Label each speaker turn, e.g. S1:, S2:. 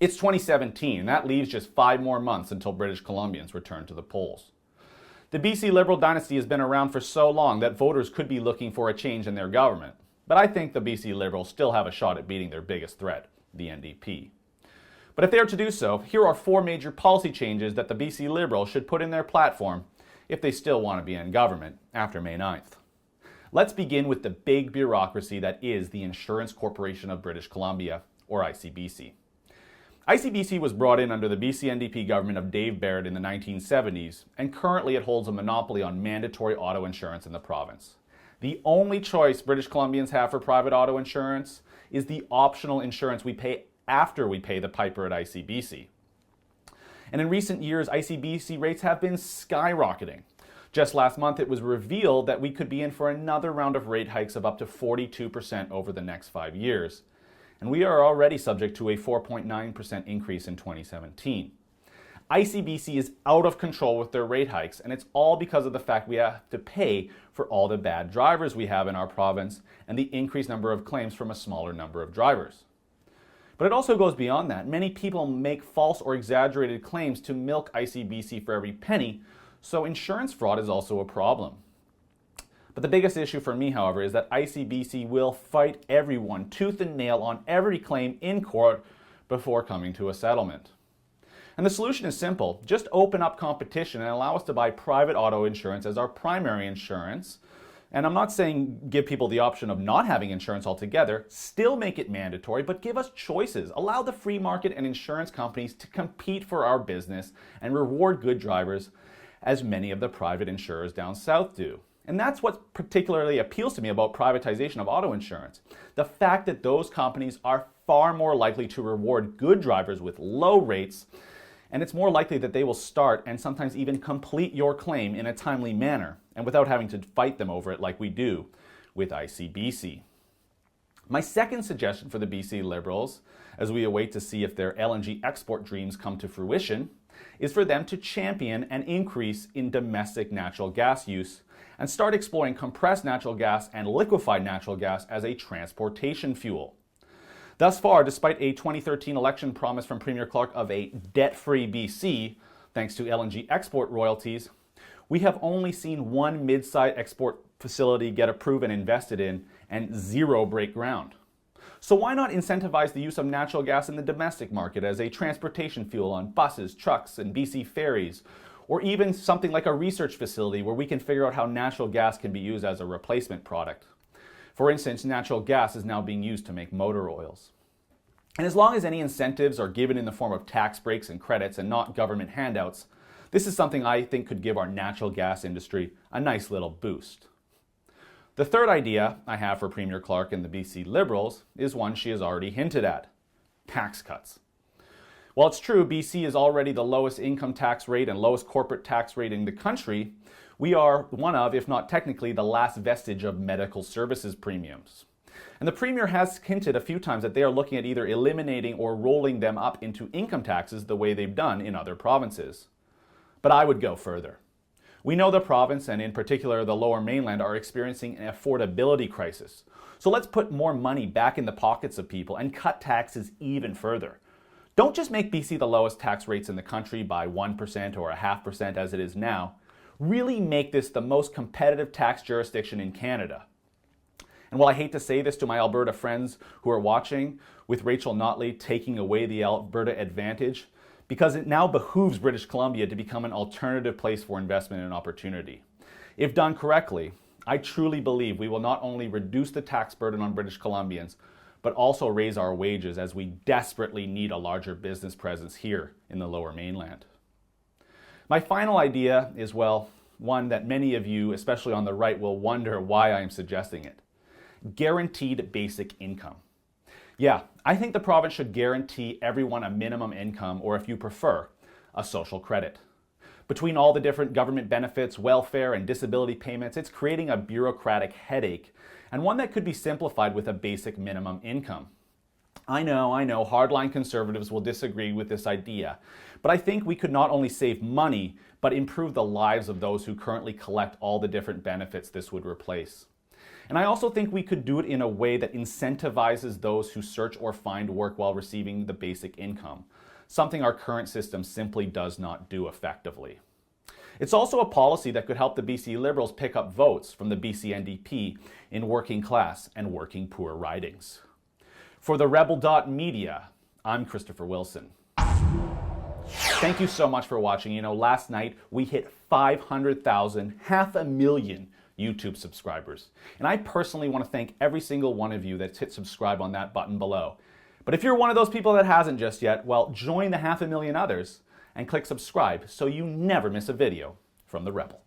S1: It's 2017, and that leaves just 5 more months until British Columbians return to the polls. The BC Liberal dynasty has been around for so long that voters could be looking for a change in their government. But I think the BC Liberals still have a shot at beating their biggest threat, the NDP. But if they are to do so, here are 4 major policy changes that the BC Liberals should put in their platform if they still want to be in government after May 9th. Let's begin with the big bureaucracy that is the Insurance Corporation of British Columbia, or ICBC. ICBC was brought in under the BC NDP government of Dave Barrett in the 1970s, and currently it holds a monopoly on mandatory auto insurance in the province. The only choice British Columbians have for private auto insurance is the optional insurance we pay after we pay the piper at ICBC. And in recent years, ICBC rates have been skyrocketing. Just last month, it was revealed that we could be in for another round of rate hikes of up to 42% over the next 5 years. And we are already subject to a 4.9% increase in 2017. ICBC is out of control with their rate hikes, and it's all because of the fact we have to pay for all the bad drivers we have in our province and the increased number of claims from a smaller number of drivers. But it also goes beyond that. Many people make false or exaggerated claims to milk ICBC for every penny, so insurance fraud is also a problem. But the biggest issue for me, however, is that ICBC will fight everyone tooth and nail on every claim in court before coming to a settlement. And the solution is simple. Just open up competition and allow us to buy private auto insurance as our primary insurance. And I'm not saying give people the option of not having insurance altogether. Still make it mandatory, but give us choices. Allow the free market and insurance companies to compete for our business and reward good drivers, as many of the private insurers down south do. And that's what particularly appeals to me about privatization of auto insurance. The fact that those companies are far more likely to reward good drivers with low rates, and it's more likely that they will start and sometimes even complete your claim in a timely manner and without having to fight them over it like we do with ICBC. My second suggestion for the BC Liberals, as we await to see if their LNG export dreams come to fruition, is for them to champion an increase in domestic natural gas use and start exploring compressed natural gas and liquefied natural gas as a transportation fuel. Thus far, despite a 2013 election promise from Premier Clark of a debt-free BC, thanks to LNG export royalties, we have only seen one mid-sized export facility get approved and invested in, and 0 break ground. So why not incentivize the use of natural gas in the domestic market as a transportation fuel on buses, trucks, and BC ferries, or even something like a research facility where we can figure out how natural gas can be used as a replacement product. For instance, natural gas is now being used to make motor oils. And as long as any incentives are given in the form of tax breaks and credits and not government handouts, this is something I think could give our natural gas industry a nice little boost. The third idea I have for Premier Clark and the BC Liberals is one she has already hinted at: tax cuts. While it's true BC is already the lowest income tax rate and lowest corporate tax rate in the country, we are one of, if not technically, the last vestige of medical services premiums. And the Premier has hinted a few times that they are looking at either eliminating or rolling them up into income taxes the way they've done in other provinces. But I would go further. We know the province, and in particular the Lower Mainland, are experiencing an affordability crisis. So let's put more money back in the pockets of people and cut taxes even further. Don't just make BC the lowest tax rates in the country by 1% or 0.5% as it is now. Really make this the most competitive tax jurisdiction in Canada. And while I hate to say this to my Alberta friends who are watching, with Rachel Notley taking away the Alberta advantage, because it now behooves British Columbia to become an alternative place for investment and opportunity. If done correctly, I truly believe we will not only reduce the tax burden on British Columbians, but also raise our wages as we desperately need a larger business presence here in the Lower Mainland. My final idea is, well, one that many of you, especially on the right, will wonder why I am suggesting it. Guaranteed basic income. Yeah, I think the province should guarantee everyone a minimum income, or if you prefer, a social credit. Between all the different government benefits, welfare, and disability payments, it's creating a bureaucratic headache, and one that could be simplified with a basic minimum income. I know, hardline conservatives will disagree with this idea, but I think we could not only save money, but improve the lives of those who currently collect all the different benefits this would replace. And I also think we could do it in a way that incentivizes those who search or find work while receiving the basic income, something our current system simply does not do effectively. It's also a policy that could help the BC Liberals pick up votes from the BC NDP in working class and working poor ridings. For the Rebel.media, I'm Christopher Wilson. Thank you so much for watching. Last night we hit 500,000, 500,000 YouTube subscribers. And I personally want to thank every single one of you that's hit subscribe on that button below. But if you're one of those people that hasn't just yet, well, join the 500,000 others and click subscribe so you never miss a video from The Rebel.